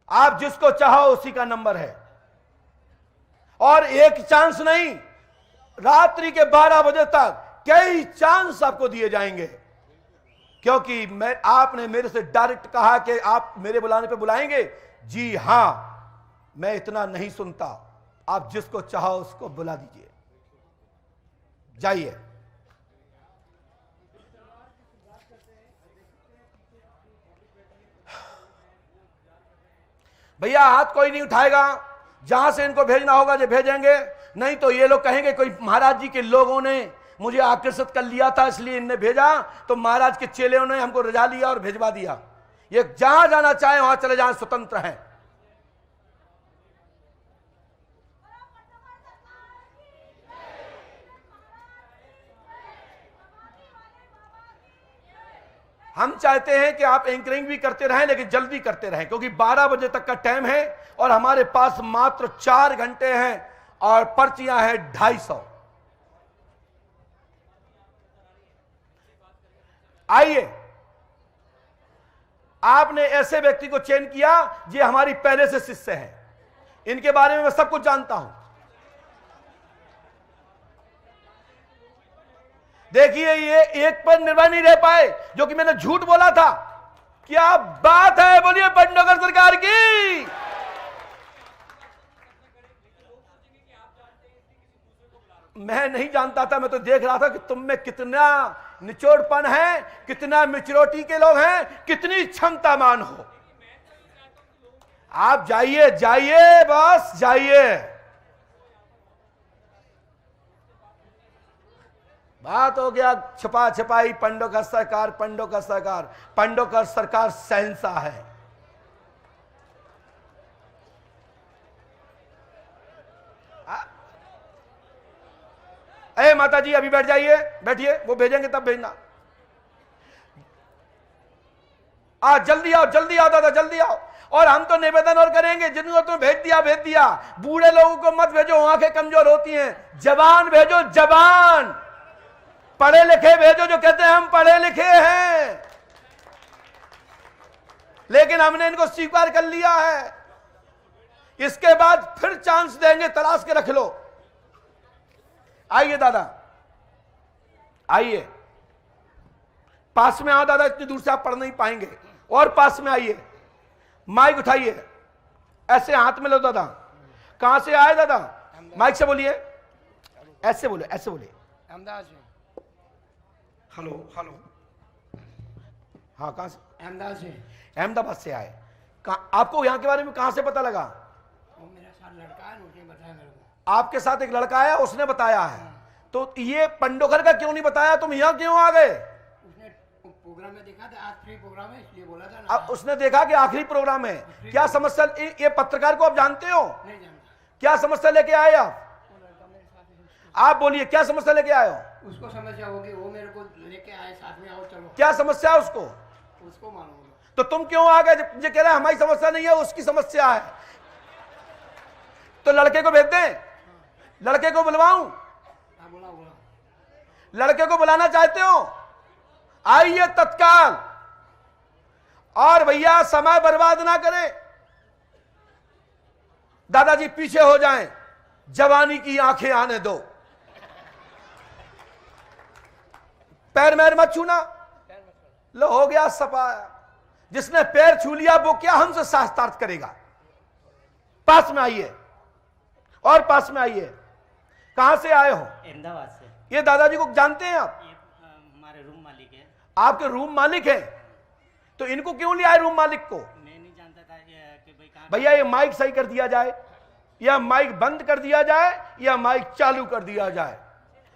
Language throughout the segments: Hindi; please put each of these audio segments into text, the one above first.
आप जिसको चाहो उसी का नंबर है, और एक चांस नहीं, रात्रि के 12 बजे तक कई चांस आपको दिए जाएंगे, क्योंकि आपने मेरे से डायरेक्ट कहा कि आप मेरे बुलाने पे बुलाएंगे। जी हां, मैं इतना नहीं सुनता, आप जिसको चाहो उसको बुला दीजिए, जाइए। भैया हाथ कोई नहीं उठाएगा, जहां से इनको भेजना होगा जो भेजेंगे, नहीं तो ये लोग कहेंगे कोई महाराज जी के लोगों ने मुझे आकर्षित कर लिया था इसलिए इनने भेजा, तो महाराज के चेलों ने हमको रजा लिया और भेजवा दिया। ये जहां जाना चाहे वहां चले जाएं, स्वतंत्र हैं। हम चाहते हैं कि आप एंकरिंग भी करते रहें, लेकिन जल्दी करते रहें, क्योंकि 12 बजे तक का टाइम है और हमारे पास मात्र 4 घंटे हैं और पर्चियां हैं 250। आइए, आपने ऐसे व्यक्ति को चयन किया जो हमारी पहले से शिष्य है, इनके बारे में मैं सब कुछ जानता हूं। देखिए, ये एक पर निर्भर नहीं रह पाए, जो कि मैंने झूठ बोला था। क्या बात है, बोलिए पंडोकर सरकार की। मैं नहीं जानता था, मैं तो देख रहा था कि तुम में कितना निचोड़पन है, कितना मैच्योरिटी के लोग हैं, कितनी क्षमतावान हो। आप जाइए जाइए, बस जाइए। बात हो गया छुपा छुपाई, पंडोकर सरकार, पंडोकर सरकार, पंडोकर सरकार शहंशाह है। अरे माता जी अभी बैठ जाइए, बैठिए, वो भेजेंगे तब भेजना। जल्दी आओ, जल्दी आओ दादा, जल्दी आओ। और हम तो निवेदन और करेंगे, जिनको तुम भेज दिया भेज दिया, बूढ़े लोगों को मत भेजो, आंखें कमजोर होती हैं। जवान भेजो, जवान, पढ़े लिखे भेजो, जो कहते हैं हम पढ़े लिखे हैं। लेकिन हमने इनको स्वीकार कर लिया है, इसके बाद फिर चांस देंगे, तलाश के रख लो। आइए दादा, आइए, पास में आओ दादा, इतनी दूर से आप पढ़ नहीं पाएंगे, और पास में आइए, माइक उठाइए, ऐसे हाथ में लो दादा। कहां से आए दादा? माइक से बोलिए, ऐसे बोले, ऐसे बोलिए। अहमदाबाद से। हेलो हेलो, हाँ कहां से? अहमदाबाद से। अहमदाबाद से आए। आपको यहाँ के बारे में कहां से पता लगा? वो मेरे साथ लड़का है, उसने बताया मेरे को। आपके साथ एक लड़का आया, उसने बताया है। तो ये पंडोकर का क्यों नहीं बताया? तुम यहाँ क्यों आ गए? उसने प्रोग्राम में देखा था, आज फ्री प्रोग्राम है इसलिए बोला था ना। अब उसने देखा कि आखिरी प्रोग्राम है। क्या समस्या? ये पत्रकार को आप जानते हो? नहीं जानता। क्या समस्या लेके आए आप? आप बोलिए, क्या समस्या लेके आए हो? उसको समस्या होगी, वो मेरे को लेके आए, साथ में आओ चलो। क्या समस्या है उसको? उसको मालूम। तो तुम क्यों आ गए? जब ये कह रहा है हमारी समस्या नहीं है, उसकी समस्या है, तो लड़के को भेज दें? लड़के को बुलवाऊं? बोला बोला। लड़के को बुलाना चाहते हो? आइए तत्काल। और भैया समय बर्बाद ना करें, दादाजी पीछे हो जाएं, जवानी की आंखें आने दो। पैर मैर मत छूना। लो हो गया सफाया। जिसने पैर छू लिया वो क्या हमसे शास्त्रार्थ करेगा? पास में आइए, और पास में आइए। कहां से आए हो? अहमदाबाद से। ये दादाजी को जानते हैं आप? ये हमारे रूम मालिक है। आपके रूम मालिक है? तो इनको क्यों ले आए रूम मालिक को? मैं नहीं जानता था कि भाई कहाँ। भैया ये माइक सही कर दिया जाए, या माइक बंद कर दिया जाए, या माइक चालू कर दिया जाए।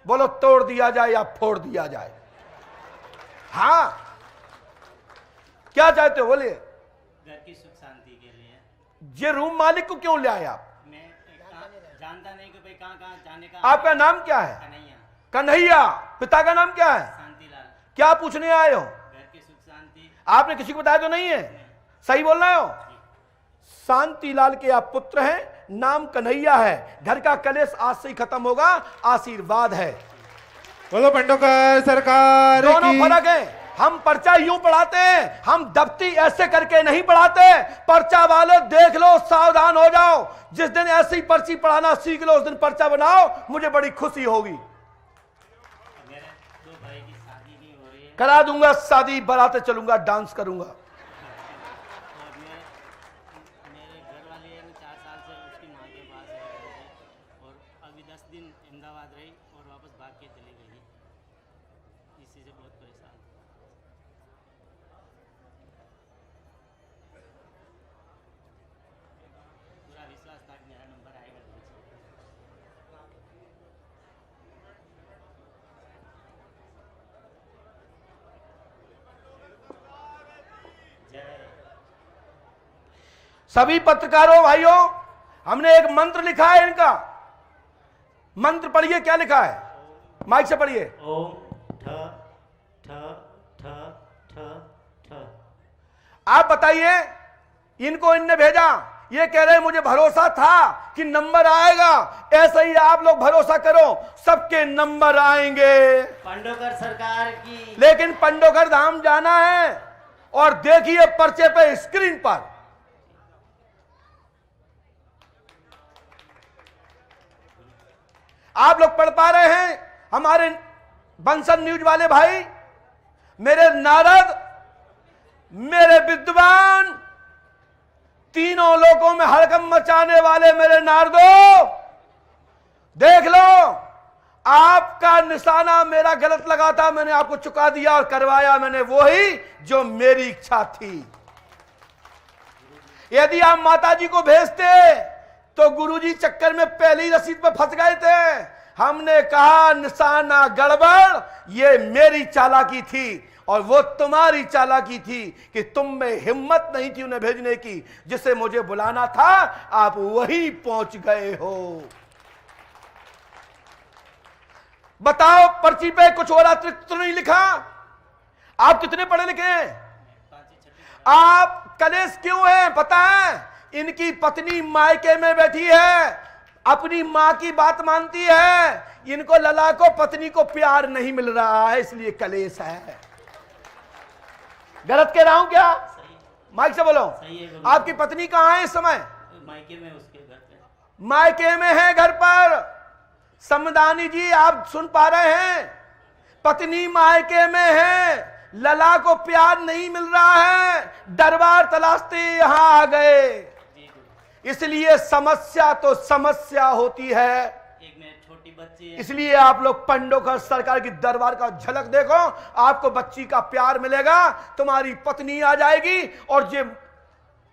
बोलो, तोड़ दिया जाए या फोड़ दिया जाए? हाँ, क्या चाहते हो बोलिए। घर की सुख शांति के लिए। ये रूम मालिक को क्यों ले आए आप? मैं जानता नहीं कि भाई कहाँ कहाँ जाने का। आपका नाम क्या है? कन्हैया। कन्हैया। पिता का नाम क्या है? शांतिलाल। क्या पूछने आए हो? घर की सुख शांति। आपने किसी को बताया तो नहीं है? सही बोल रहे हो? शांतिलाल के आप पुत्र हैं, नाम कन्हैया है। घर का कलेश आज से ही खत्म होगा, आशीर्वाद है। बोलो पंडोकर सरकार दोनों की। फर्क है, हम पर्चा यूं पढ़ाते हैं, हम दफ्ती ऐसे करके नहीं पढ़ाते। पर्चा वालों देख लो, सावधान हो जाओ। जिस दिन ऐसी पर्ची पढ़ाना सीख लो, उस दिन पर्चा बनाओ, मुझे बड़ी खुशी होगी। मेरे दो भाई की शादी नहीं हो रही है करा दूंगा शादी, बाराते चलूंगा, डांस करूंगा। और मेरे घर वाले हैं 4 साल से उसकी माँ के पास है और अभी 10 दिन अहमदाबाद रही और वापस भाग के चली गई। इसी से बहुत परेशान। पूरा विश्वास था कि मेरा नंबर आएगा जल्दी से। जय सभी पत्रकारों भाइयों, हमने एक मंत्र लिखा है इनका। मंत्र पढ़िए, क्या लिखा है, माइक से पढ़िए। ओम ठ ठ ठ ठ ठ। आप बताइए, इनको इनने भेजा, ये कह रहे हैं मुझे भरोसा था कि नंबर आएगा। ऐसे ही आप लोग भरोसा करो, सबके नंबर आएंगे। पांडवकर सरकार की। लेकिन पंडोकर धाम जाना है और देखिए पर्चे पे स्क्रीन पर आप लोग पढ़ पा रहे हैं। हमारे बंसन न्यूज वाले भाई, मेरे नारद, मेरे विद्वान, तीनों लोगों में हड़कंप मचाने वाले मेरे नारदों, देख लो, आपका निशाना मेरा गलत लगा था, मैंने आपको चुका दिया और करवाया मैंने वही जो मेरी इच्छा थी। यदि आप माताजी को भेजते तो गुरुजी चक्कर में पहली रसीद पर फंस गए थे। हमने कहा निशाना गड़बड़, ये मेरी चालाकी थी और वो तुम्हारी चालाकी थी कि तुम में हिम्मत नहीं थी उन्हें भेजने की। जिसे मुझे बुलाना था आप वहीं पहुंच गए हो। बताओ, पर्ची पे कुछ और अतिरिक्त तो नहीं लिखा? आप कितने पढ़े लिखे हैं? आप कलेश क्यों हैं पता है? इनकी पत्नी मायके में बैठी है, अपनी मां की बात मानती है। इनको लला को, पत्नी को प्यार नहीं मिल रहा है, इसलिए कलेश है। गलत कह रहा हूं क्या? माइक से बोलो। आपकी पत्नी कहां है इस समय? मायके में, उसके घर पे। मायके में है, घर पर। समदानी जी आप सुन पा रहे हैं? पत्नी मायके में है, लला को प्यार नहीं मिल रहा है, दरबार तलाशते यहां आ गए। इसलिए समस्या तो समस्या होती है। एक में छोटी बच्ची है। इसलिए आप लोग पंडोकर सरकार की दरबार का झलक देखो, आपको बच्ची का प्यार मिलेगा, तुम्हारी पत्नी आ जाएगी और जो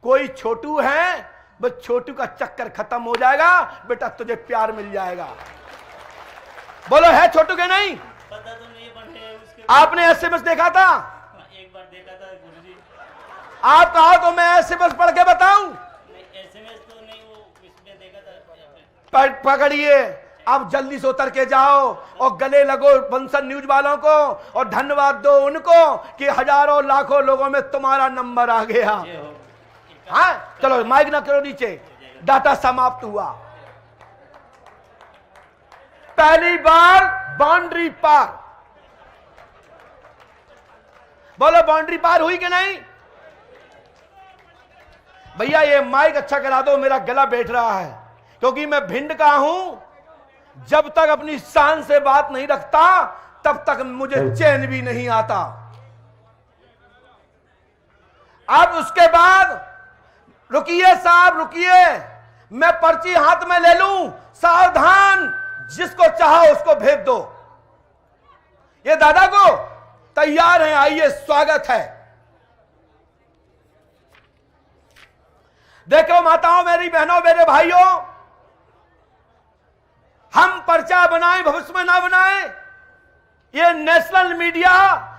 कोई छोटू है, बस छोटू का चक्कर खत्म हो जाएगा, बेटा तुझे प्यार मिल जाएगा। बोलो, है छोटू के नहीं? पता तो नहीं बने उसके। आपने एसएमएस देखा था? एक बार देखा था गुरुजी। आप कहो तो मैं एसएमएस पढ़ के बताऊं? एसएमएस तो नहीं, वो इसमें देखा था। पकड़िए, अब जल्दी से उतर के जाओ और गले लगो बंसन न्यूज वालों को और धन्यवाद दो उनको कि हजारों लाखों लोगों में तुम्हारा नंबर आ गया। हाँ, चलो माइक ना करो नीचे, डाटा समाप्त हुआ। पहली बार बाउंड्री पार। बोलो, बाउंड्री पार हुई कि नहीं? भैया ये माइक अच्छा करा दो, मेरा गला बैठ रहा है, क्योंकि मैं भिंड का हूं। जब तक अपनी शान से बात नहीं रखता तब तक मुझे चैन भी नहीं आता। अब उसके बाद रुकिए साहब, रुकिए, मैं पर्ची हाथ में ले लूं। सावधान, जिसको चाहो उसको भेज दो। ये दादा को तैयार हैं, आइए, स्वागत है। देखो माताओं, मेरी बहनों, मेरे भाइयों, हम पर्चा बनाएं, भविष्य में ना बनाएं, ये नेशनल मीडिया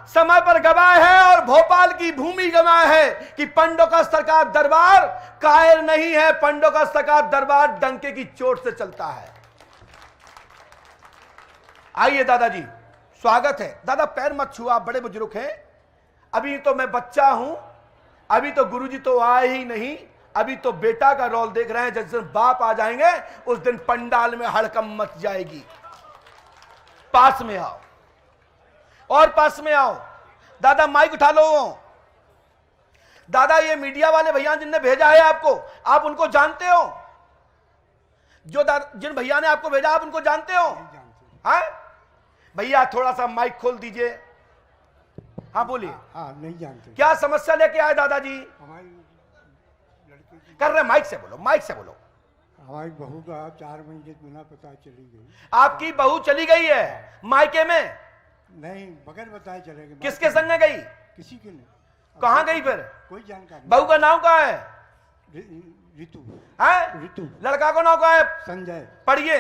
समय पर गवाह है और भोपाल की भूमि गवाह है कि पंडोकर सरकार दरबार कायर नहीं है। पंडोकर सरकार दरबार डंके की चोट से चलता है। आइए दादाजी, स्वागत है। दादा पैर मत छुओ, आप बड़े बुजुर्ग हैं। अभी तो मैं बच्चा हूं, अभी तो गुरुजी तो आए ही नहीं, अभी तो बेटा का रोल देख रहे हैं। जिस दिन बाप आ जाएंगे उस दिन पंडाल में हड़कंप मच जाएगी। पास में आओ और पास में आओ। दादा माइक उठा लो। दादा ये मीडिया वाले भैया जिनने भेजा है आपको, आप उनको जानते हो? जो जिन भैया ने आपको भेजा आप उनको जानते हो? हाँ भैया थोड़ा सा माइक खोल दीजिए। हाँ बोलिए। हाँ नहीं जानते। क्या समस्या लेके आए दादाजी? हमारी लड़के की, कर रहे माइक से बोलो, माइक से बोलो। हमारी बहू का 4 महीने बिना पता चली गई। आपकी बहू चली गई है मायके में? नहीं, बगैर बताए चले गए। किसके संग गई? किसी के नहीं। कहाँ गई फिर? कोई जानकारी। बहू का नाम क्या है? ऋतु। है ऋतु। लड़का को नाम क्या है? संजय। पढ़िए,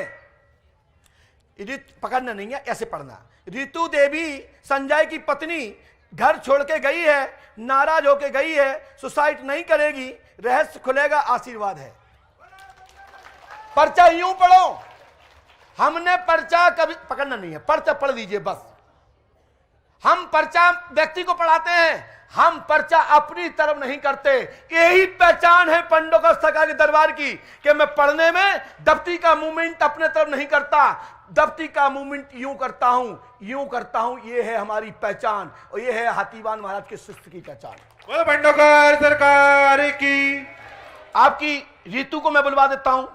पकड़ना नहीं है, ऐसे पढ़ना। ऋतु देवी संजय की पत्नी घर छोड़ के गई है, नाराज होके गई है, सुसाइड नहीं करेगी, रहस्य खुलेगा, आशीर्वाद है। पर्चा यूं पढ़ो। हमने पर्चा कभी पकड़ना नहीं है, पर्चा पढ़ लीजिए बस। हम पर्चा व्यक्ति को पढ़ाते हैं, हम पर्चा अपनी तरफ नहीं करते। यही पहचान है पंडोकर सरकार के दरबार की कि मैं पढ़ने में दफ्ती का मूवमेंट अपने तरफ नहीं करता, दफ्ती का मूवमेंट यूं करता हूं, यूं करता हूं। ये है हमारी पहचान और ये है हाथीवान महाराज के शिष्य की पहचान। बोलो पंडोकर सरकार की। आपकी ऋतु को मैं बुलवा देता हूं।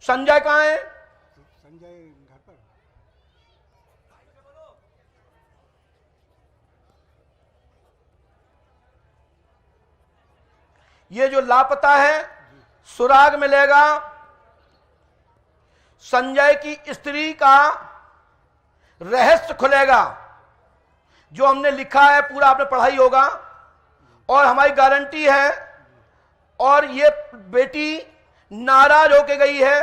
संजय कहां है? संजय घर पर। ये जो लापता है सुराग मिलेगा। संजय की स्त्री का रहस्य खुलेगा। जो हमने लिखा है पूरा आपने पढ़ाई होगा और हमारी गारंटी है। और ये बेटी नाराज होके गई है,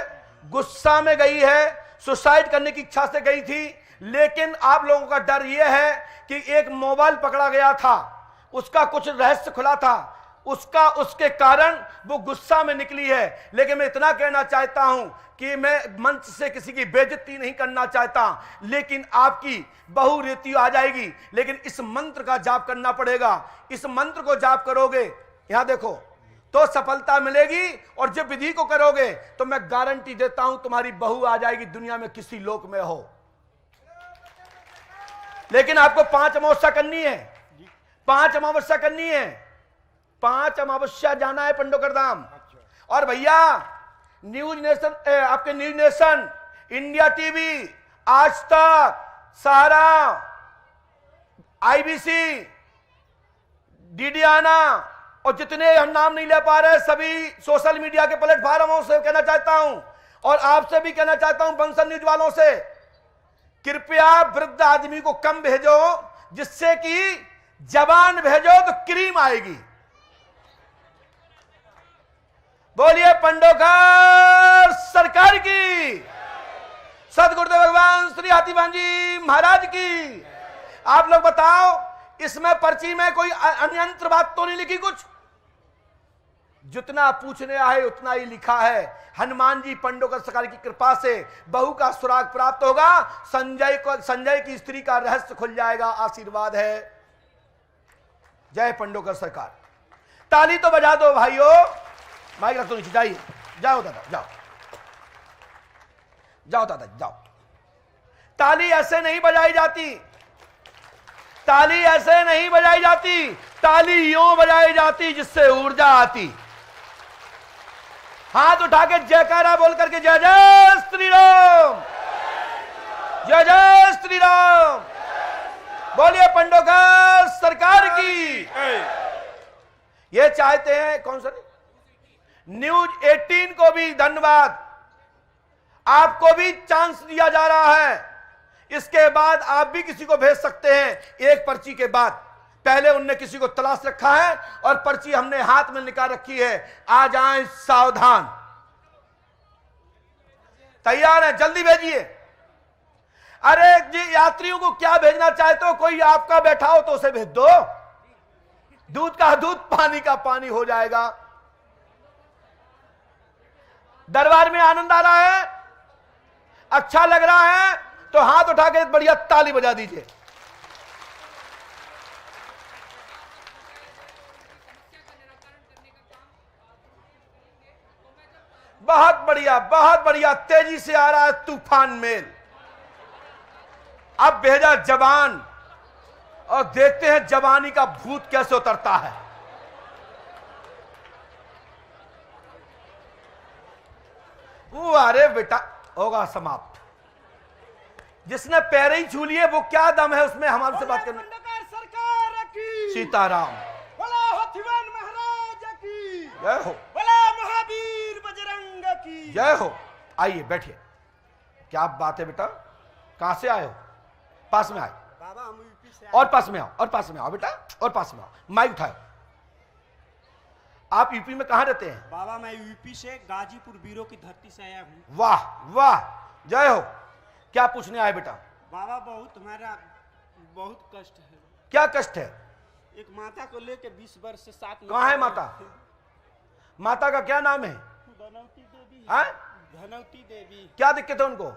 गुस्सा में गई है, सुसाइड करने की इच्छा से गई थी, लेकिन आप लोगों का डर यह है कि एक मोबाइल पकड़ा गया था, उसका कुछ रहस्य खुला था, उसके कारण वो गुस्सा में निकली है। लेकिन मैं इतना कहना चाहता हूं कि मैं मंच से किसी की बेइज्जती नहीं करना चाहता, लेकिन आपकी बहू ऋतु आ जाएगी, लेकिन इस मंत्र का जाप करना पड़ेगा। इस मंत्र को जाप करोगे, यहां देखो, तो सफलता मिलेगी। और जब विधि को करोगे तो मैं गारंटी देता हूं तुम्हारी बहू आ जाएगी, दुनिया में किसी लोक में हो। लेकिन आपको 5 अमावस्या करनी है, 5 अमावस्या करनी है, 5 अमावस्या जाना है पंडोकर धाम। और भैया न्यूज नेशन, आपके न्यूज नेशन, इंडिया टीवी, आज तक, सहारा, IBC, डीडियाना और जितने हम नाम नहीं ले पा रहे सभी सोशल मीडिया के प्लेटफॉर्मों से कहना चाहता हूं, और आपसे भी कहना चाहता हूं, बंसल न्यूज वालों से, कृपया वृद्ध आदमी को कम भेजो, जिससे कि जवान भेजो तो क्रीम आएगी। बोलिए पंडोकर सरकार की, सदगुरुदेव भगवान श्री हाथीवान जी महाराज की। आप लोग बताओ, इसमें पर्ची में कोई अन्यंत्र बात तो नहीं लिखी? कुछ जितना पूछने आए उतना ही लिखा है। हनुमान जी पंडोकर सरकार की कृपा से बहू का सुराग प्राप्त होगा, संजय की स्त्री का रहस्य खुल जाएगा, आशीर्वाद है। जय पंडोकर सरकार। ताली तो बजा दो भाइयों। माइक रख दो नीचे, जाइए, जाओ दादा, जाओ जाओ दादा जाओ। ताली ऐसे नहीं बजाई जाती, ताली ऐसे नहीं बजाई जाती, ताली यूं बजाई जाती जिससे ऊर्जा आती। हाथ उठा के जयकारा बोल करके जय जय श्री राम, जय जय श्री राम। बोलिए पंडोकर सरकार की। ये चाहते हैं कौन सा न्यूज 18 को भी धन्यवाद, आपको भी चांस दिया जा रहा है। इसके बाद आप भी किसी को भेज सकते हैं। एक पर्ची के बाद पहले उनने किसी को तलाश रखा है और पर्ची हमने हाथ में निकाल रखी है। आ जाएं सावधान। तैयार है? जल्दी भेजिए। अरे जी यात्रियों को क्या भेजना चाहते हो? कोई आपका बैठा हो तो उसे भेज दो, दूध का दूध पानी का पानी हो जाएगा। दरबार में आनंद आ रहा है, अच्छा लग रहा है तो हाथ उठा के बढ़िया ताली बजा दीजिए। बहुत बढ़िया, बहुत बढ़िया। तेजी से आ रहा है तूफान मेल। अब भेजा जवान और देखते हैं जवानी का भूत कैसे उतरता है। वो अरे बेटा होगा समाप्त। जिसने पैर ही छू लिए वो क्या दम है उसमें हमारे से बात करने। सरकार की सीताराम बोला हथिवन महाराज की जय हो, बोला महावीर बजरंग की जय हो। आइए बैठिए। क्या बात है बेटा, कहां से आए हो? पास में आए बाबा हम यूपी से और पास में आओ, और पास में आओ बेटा, और पास में आओ। माइक उठाओ। आप यूपी में कहां रहते हैं? बाबा मैं यूपी से गाजीपुर वीरों की धरती से आया हूँ। वाह वाह, जय हो। क्या पूछने आए बेटा? बाबा हमारा बहुत कष्ट है। क्या कष्ट है? एक माता को लेके 20 वर्ष से साथ में कहाँ है माता? माता का क्या नाम है? धनवती देवी हाँ? धनवती देवी। क्या दिक्कत है उनको?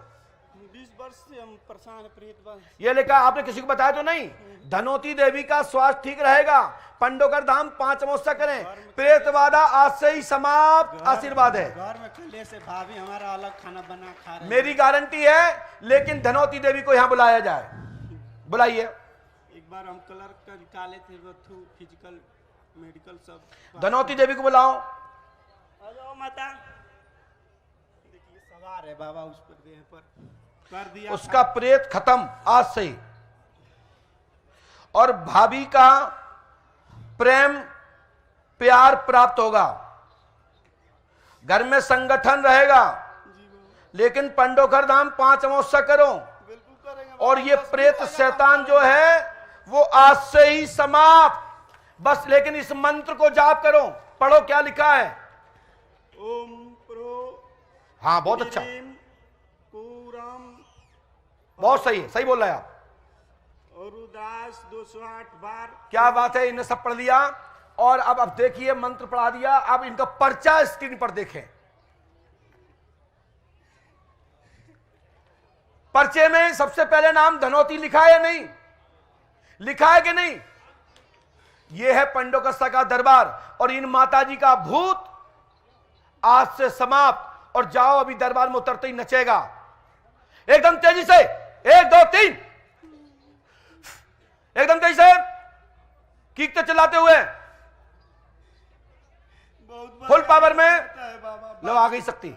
20 वर्ष से हम परेशान हैं, प्रेत बन। ये लिखा आपने किसी को बताया तो नहीं? धनवती देवी का स्वास्थ्य ठीक रहेगा, पंडोकर धाम 5 अमावस्या करें, प्रेत बाधा आज से ही समाप्त, आशीर्वाद है। घर में कले से भाभी हमारा अलग खाना बना खा रहे। मेरी गारंटी है, लेकिन धनवती देवी को यहां बुलाया जाए। बुलाइए। एक बार हम क्लर्क का निकाले थे फिजिकल मेडिकल सब। धनवती देवी को बुलाओ। आ जाओ माता। देखिए सवार है बाबा उस पर देह पर कर दिया उसका प्रेत खत्म आज से ही, और भाभी का प्रेम प्यार प्राप्त होगा, घर में संगठन रहेगा। लेकिन पंडोकर धाम 5 अमावस्या करो, बिल्कुल करेंगे। और ये प्रेत शैतान जो है वो आज से ही समाप्त। बस लेकिन इस मंत्र को जाप करो। पढ़ो क्या लिखा है। ओम प्रो हाँ बहुत अच्छा, पूरम बहुत सही है, सही बोल रहे हैं आप। और उदास 208 बार। क्या बात है, इन्हें सब पढ़ लिया। और अब देखिए मंत्र पढ़ा दिया, अब इनका पर्चा स्क्रीन पर देखें। पर्चे में सबसे पहले नाम धनौती लिखा है या नहीं? लिखा है कि नहीं? यह है पंडोकस्ता का दरबार, और इन माताजी का भूत आज से समाप्त। और जाओ, अभी दरबार में उतरते ही नचेगा एकदम तेजी से। 1 2 3 एकदम तेजी से कीकते चलाते हुए बहुत फुल पावर में। बाबा लो आ गई शक्ति।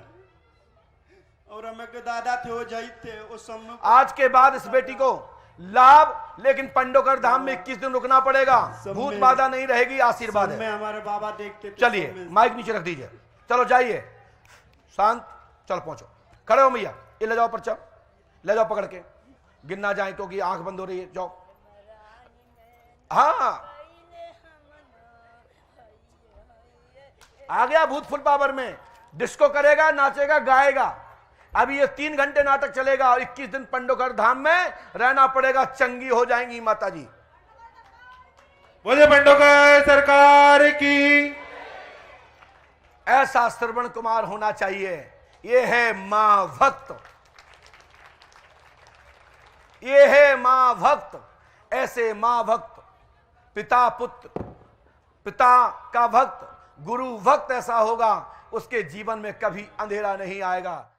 और हमें के दादा थे वो जई थे वो सब आज के बाद इस बेटी को लाभ, लेकिन पंडोकर धाम में 21 दिन रुकना पड़ेगा। भूत बाधा नहीं रहेगी, आशीर्वाद है। हमारे बाबा देखते थे। चलिए माइक नीचे रख दीजिए। चलो जाइए, शांत। चलो पहुंचो, खड़े हो मैया। ये ले जाओ पर्चा, ले जाओ पकड़ के। गिनना जाए क्योंकि आंख बंद हो रही है। जाओ। हाँ आ गया भूत फुल पावर में। डिस्को करेगा, नाचेगा, गाएगा। अभी ये 3 घंटे नाटक चलेगा और 21 दिन पंडोकर धाम में रहना पड़ेगा। चंगी हो जाएंगी माता जी। बोले पंडोकर सरकार की। ऐसा श्रवण कुमार होना चाहिए। ये है मां भक्त, ये है मां भक्त। ऐसे मां भक्त, पिता पुत्र, पिता का भक्त, गुरु भक्त ऐसा होगा, उसके जीवन में कभी अंधेरा नहीं आएगा।